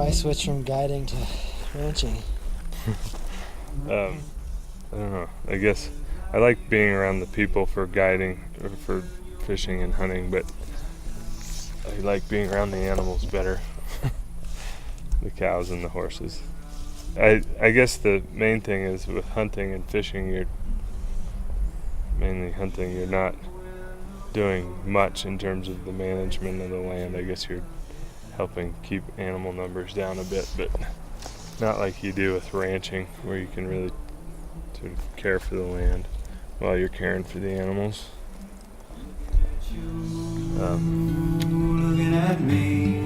Why switch from guiding to ranching? I don't know. I guess I like being around the people for guiding or for fishing and hunting, but I like being around the animals better. The cows and the horses. I guess the main thing is with hunting and fishing, you're mainly hunting, you're not doing much in terms of the management of the land. I guess you're helping keep animal numbers down a bit, but not like you do with ranching, where you can really sort of care for the land while you're caring for the animals. Looking at me,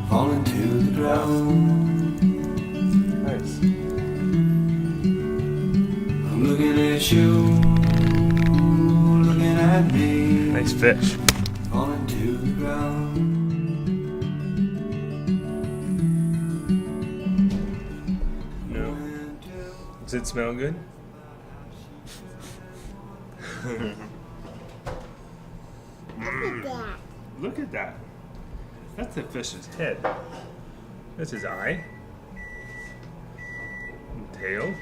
falling to the ground. Nice. I'm looking at you, looking at me. Nice fish. Falling to the ground. No. Does it smell good? Look at that. Look at that. That's the fish's head. That's his eye. And tail.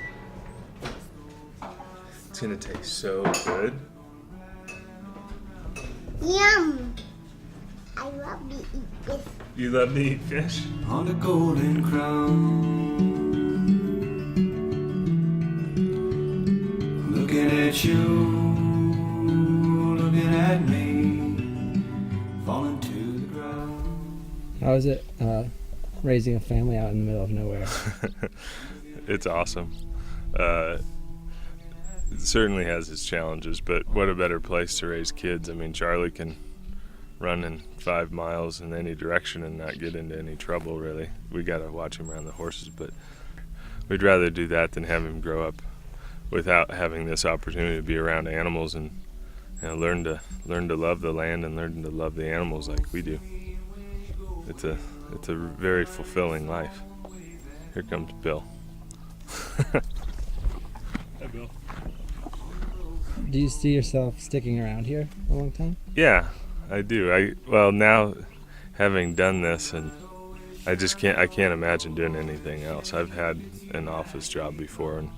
It's gonna taste so good. Yum. I love to eat this. You love to eat fish? On the golden crown. Looking at you, looking at me, falling to the ground. How is it raising a family out in the middle of nowhere? It's awesome. It certainly has its challenges, but what a better place to raise kids. I mean, Charlie can run in 5 miles in any direction and not get into any trouble, really. We gotta watch him around the horses, but we'd rather do that than have him grow up without having this opportunity to be around animals and, you know, learn to love the land and learn to love the animals like we do. It's a very fulfilling life. Here comes Bill. Hi, Bill. Do you see yourself sticking around here a long time? Yeah, I do. Well, now having done this, and I can't imagine doing anything else. I've had an office job before, and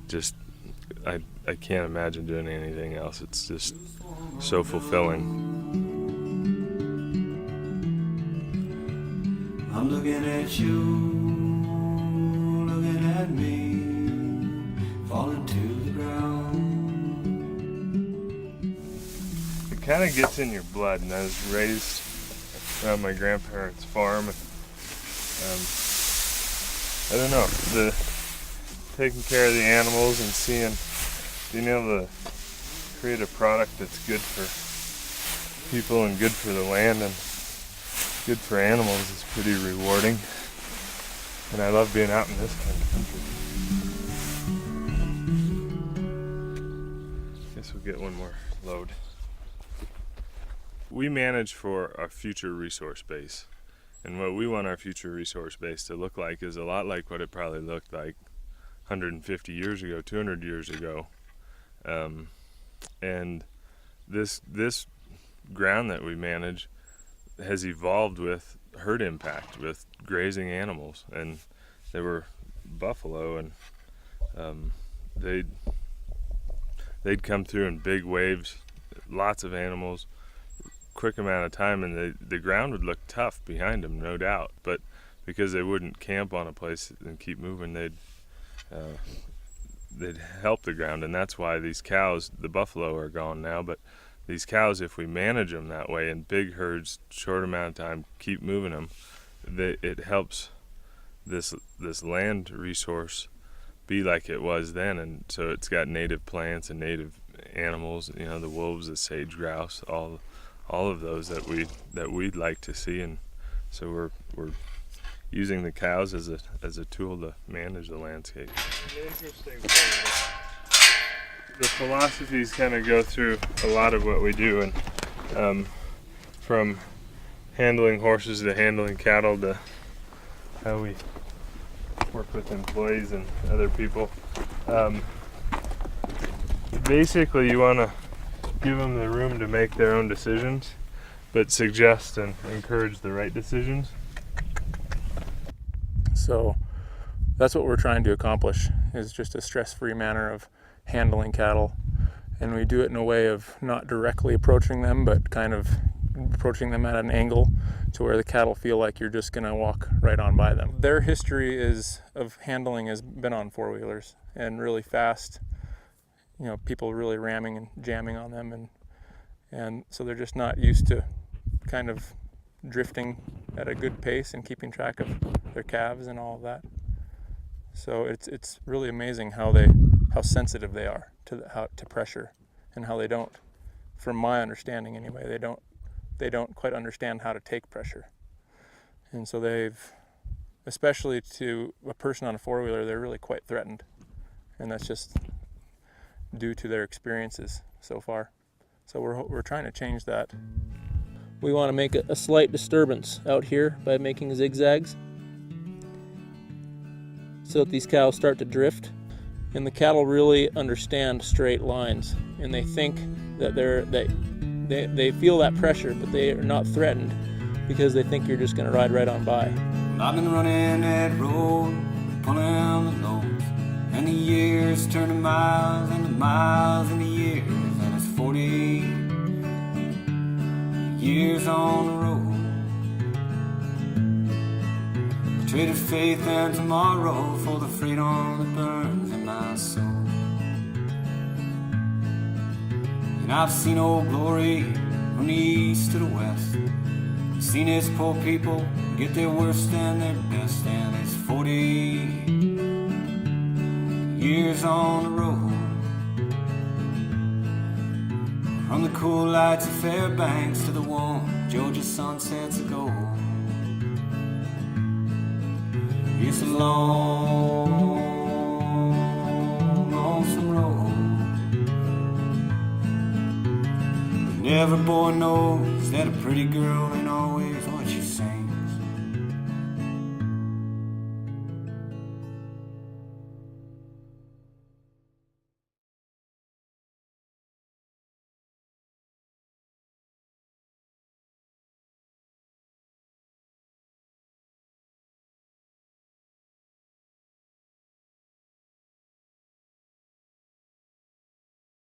just I can't imagine doing anything else. It's just so fulfilling. I'm looking at you, looking at me, falling to the ground. It kind of gets in your blood, and I was raised around my grandparents' farm, and I don't know, taking care of the animals and being able to create a product that's good for people and good for the land and good for animals is pretty rewarding. And I love being out in this kind of country. Guess we'll get one more load. We manage for our future resource base. And what we want our future resource base to look like is a lot like what it probably looked like 150 years ago, 200 years ago. And this ground that we manage has evolved with herd impact, with grazing animals. And there were buffalo, and they'd come through in big waves, lots of animals, quick amount of time, and the ground would look tough behind them, no doubt. But because they wouldn't camp on a place and keep moving, they'd help the ground. And that's why these cows, the buffalo, are gone now. But these cows, if we manage them that way in big herds, short amount of time, keep moving them, it helps this land resource be like it was then. And so it's got native plants and native animals, you know, the wolves, the sage grouse, all of those that we'd like to see. And so we're using the cows as a tool to manage the landscape. An interesting thing, the philosophies kind of go through a lot of what we do, and from handling horses to handling cattle to how we work with employees and other people. Basically, you want to give them the room to make their own decisions, but suggest and encourage the right decisions. So that's what we're trying to accomplish, is just a stress-free manner of handling cattle. And we do it in a way of not directly approaching them, but kind of approaching them at an angle to where the cattle feel like you're just going to walk right on by them. Their history of handling has been on four-wheelers, and really fast, people really ramming and jamming on them, and so they're just not used to kind of drifting at a good pace and keeping track of their calves and all of that. So it's really amazing how sensitive they are to pressure, and how they don't, from my understanding anyway, they don't quite understand how to take pressure. And so especially to a person on a four-wheeler, they're really quite threatened, and that's just due to their experiences so far. So we're trying to change that. We want to make a slight disturbance out here by making zigzags so that these cows start to drift. And the cattle really understand straight lines, and they think that they feel that pressure, but they are not threatened because they think you're just going to ride right on by. I've been running that road, pulling the loads, and the years turn to miles into years, and it's 40 years on the road. Traded faith and tomorrow for the freedom that burns in my soul. And I've seen old glory from the east to the west, seen his poor people get their worst and their best, and it's 40 years on the road. From the cool lights of Fairbanks to the warm Georgia sunsets of gold. It's a long, lonesome road, and every boy knows that a pretty girl